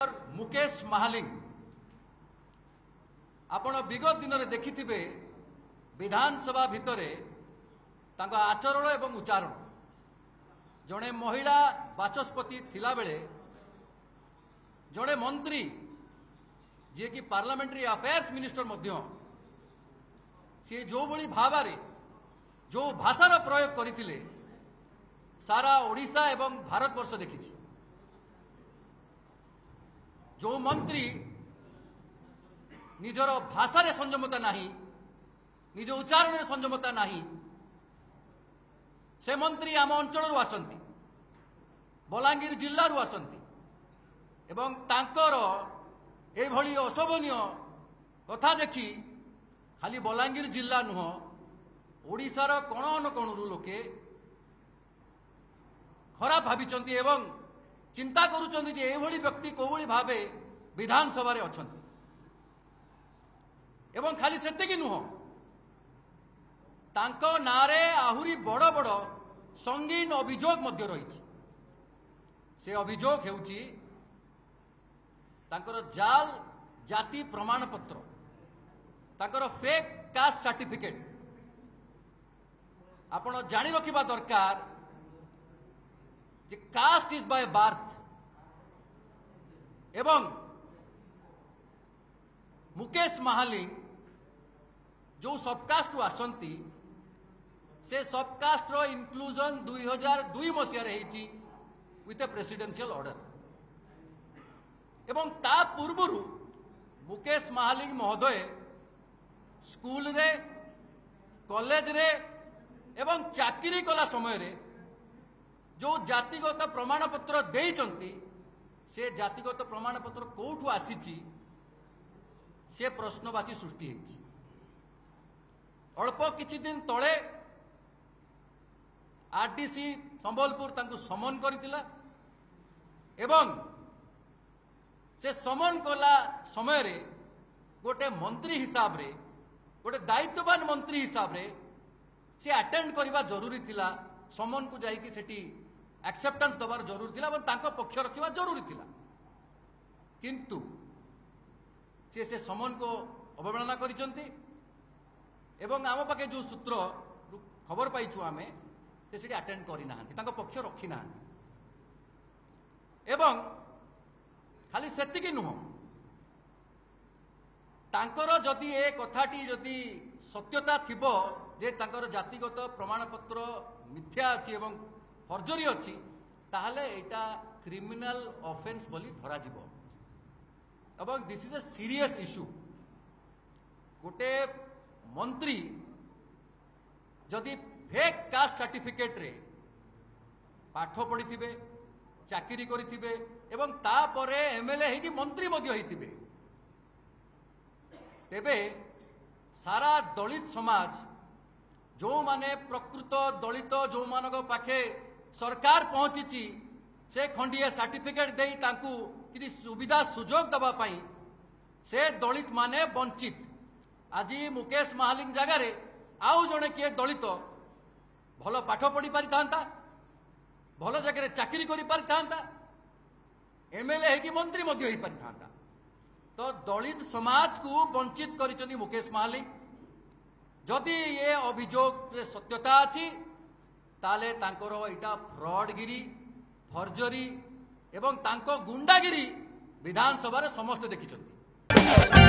मुकेश महालिंग आपण विगत दिन में देखिथिबे विधानसभा भितरे तांका आचरण एवं उच्चारण जड़े महिला बाचस्पति थिला बेले जड़े मंत्री जे कि पार्लियामेंट्री अफेयर्स मिनिस्टर मध्य सी जो भली भावारे जो भाषार प्रयोग करथिले सारा ओडिशा एवं भारतवर्ष देखिछि। जो मंत्री निजर भाषार संयमता नहीं, निज उच्चारण संयमता नहीं, से मंत्री आम अंचल आसती बलांगीर जिल्ला आसती एवं तांकर एभली अशोभनीय कथा देखी खाली बलांगीर जिल्ला नुह ओडिशार कोण अनुकोणरू लोके खराब भाविचंती एवं चिंता करुचंती जे एभली व्यक्ति कोभली भावे विधानसभा रे अछंती एवं खाली सेतिकी नुह तांको नारे आहुरी बड़ बड़ संगीन अभियोग मध्य रही। से अभियोग हेउची तांकर जाल जाति प्रमाण पत्र, तांकर फेक कास्ट सर्टिफिकेट आपण जानी रखिबा दरकार जे कास्ट इज बाय बार्थ एवं मुकेश महालिंग जो सबकास्ट आसंती से सबकास्ट रो इनक्लूजन 2002 मसीह विथ ए प्रेसिडेंशियल ऑर्डर एवं ता पूर्वरु मुकेश महालिंग महोदय स्कूल रे कॉलेज रे एवं चाकरी कला समय रे जो जातिगत प्रमाणपत्र देइचंती से जातिगत प्रमाणपत्र कोठु आसीची से प्रश्नवाची सृष्टि होइछि। अल्प किछि दिन तले आरडीसी संबलपुर तांकु समन करथिला एवं से समन कला समय रे गोटे मंत्री हिसाब रे गोटे दायित्ववान मंत्री हिसाब रे से अटेंड करबा जरूरी थिला। समन को जाई कि सेठी एक्सेप्टेंस दबार जरूरी थिला एवं तांको पक्ष रखिबा जरूरी थिला, किंतु से समन को अवहेलना करिसंती एवं आम पाखे जो सूत्र खबर पाइछु आमे से सेठी अटेंड करि नाहंती, तांको पक्ष रखि नाहंती एवं खाली सेतिकी नुह तांकर जदि ए कथाटी जदि सत्यता थिबो जे तांकर जातिगत प्रमाणपत्र मिथ्या अछि एवं फर्जरी अछि ताहले एटा क्रिमिनल ऑफेंस बोली धरा जिवो एवं this is a serious issue. गोटे मंत्री जदि फेक कास्ट सर्टिफिकेट रे पाठ पढ़ी चाकरी करिथिबे एवं तापरे एमएलए हेकि मंत्री मध्य होइथिबे तेबे सारा दलित समाज जो माने प्रकृत दलित जो मानक पाखे सरकार पहुंची से खंडीय सर्टिफिकेट दे तांकु किसी सुविधा सुजोग दबा पाई से दलित माने वंचित। आज मुकेश महालिंग जगार आउ जड़े किए दलित भल पाठ पढ़ी पारि था, भल जगह चाकरी करि पारि था, एमएलए है कि मंत्री मध्य हो पारि था, तो दलित समाज को वंचित करिसंती मुकेश महालिंग। जदि ये अभियोग सत्यता अच्छी ताले तांकर इटा फ्रॉडगिरी फर्जरी एवं तांको गुंडागिरी विधानसभा समस्त देखिछंती।